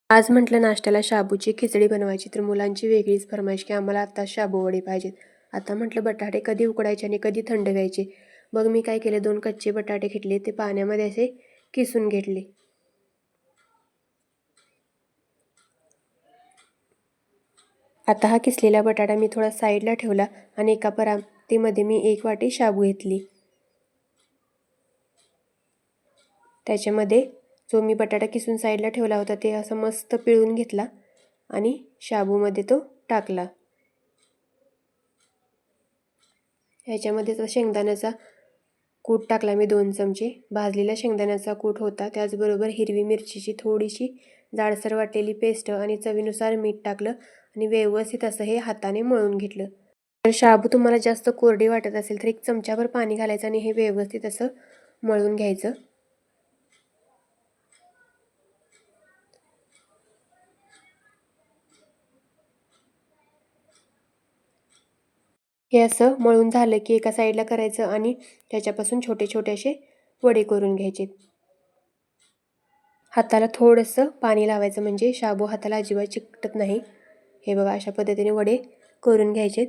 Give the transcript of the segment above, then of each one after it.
आज म्हटलं नाश्त्याला शाबूची खिचडी बनवायची, तर मुलांची वेगळीच फरमाईश की आम्हाला आता शाबू वडे पाहिजेत. आता म्हटलं बटाटे कधी उकडायचे आणि कधी थंड व्हायचे. मग मी काय केले, 2 कच्चे बटाटे घेतले, ते पाण्यामध्ये असे किसून घेतले. आता हा किसलेला बटाटा मी थोडा साईडला ठेवला आणि एका परातीमध्ये मी 1 वाटी शाबू घेतली. त्याच्यामध्ये जो मी बटाटा किसून साईडला ठेवला होता ते असं मस्त पिळून घेतला आणि शाबूमध्ये तो टाकला. ह्याच्यामध्ये शेंगदाण्याचा कूट टाकला मी 2 चमचे. भाजलेला शेंगदाण्याचा कूट होता. त्याचबरोबर हिरवी मिरचीची थोडीशी जाडसर वाटलेली पेस्ट आणि चवीनुसार मीठ टाकलं आणि व्यवस्थित असं हे हाताने मळून घेतलं. तर शाबू तुम्हाला जास्त कोरडी वाटत असेल तर 1 चमचाभर पाणी घालायचं आणि हे व्यवस्थित असं मळून घ्यायचं. हे असं मळून झालं की एका साईडला करायचं आणि त्याच्यापासून छोटे छोटे असे वडे करून घ्यायचे. हाताला थोडंसं पाणी लावायचं म्हणजे शाबू हाताला अजिबात चिकटत नाही. हे बघा, अशा पद्धतीने वडे करून घ्यायचेत.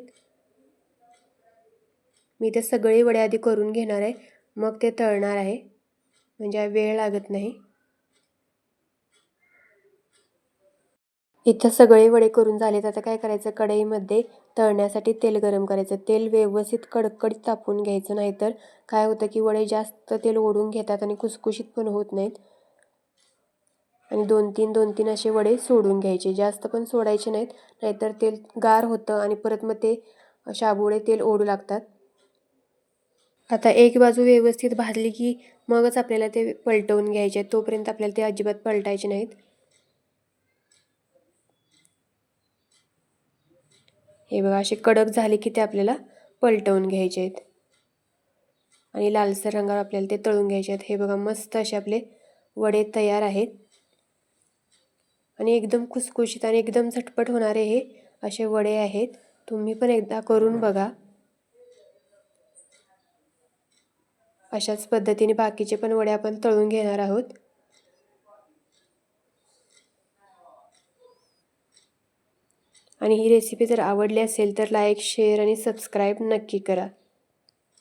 मी ते सगळे वडे आधी करून घेणार आहे, मग ते तळणार आहे, म्हणजे वेळ लागत नाही. इथं सगळे वडे करून झालेत. आता काय करायचं, कढईमध्ये तळण्यासाठी तेल गरम करायचं. तेल व्यवस्थित कडकडीत तापवून घ्यायचं, नाहीतर काय होतं की वडे जास्त तेल ओढून घेतात आणि खुसखुशीत पण होत नाहीत. आणि 2-3 असे वडे सोडून घ्यायचे, जास्त पण सोडायचे नाहीत, नाहीतर तेल गार होतं आणि परत मग ते शाबू तेल ओढू लागतात. आता एक बाजू व्यवस्थित भाजली की मगच आपल्याला ते पलटवून घ्यायचे. तोपर्यंत आपल्याला ते अजिबात पलटायचे नाहीत. हे बघा, असे कडक झाले की ते आपल्याला पलटवून घ्यायचे आहेत आणि लालसर रंगावर आपल्याला ते तळून घ्यायचे आहेत. हे बघा, मस्त असे आपले वडे तयार आहेत आणि एकदम खुसखुशीत आणि एकदम झटपट होणारे हे असे वडे आहेत. तुम्ही पण एकदा करून बघा. अशाच पद्धतीने बाकीचे पण वडे आपण तळून घेणार आहोत. आणि ही रेसिपी जर आवडली असेल तर लाईक, शेअर आणि सबस्क्राईब नक्की करा.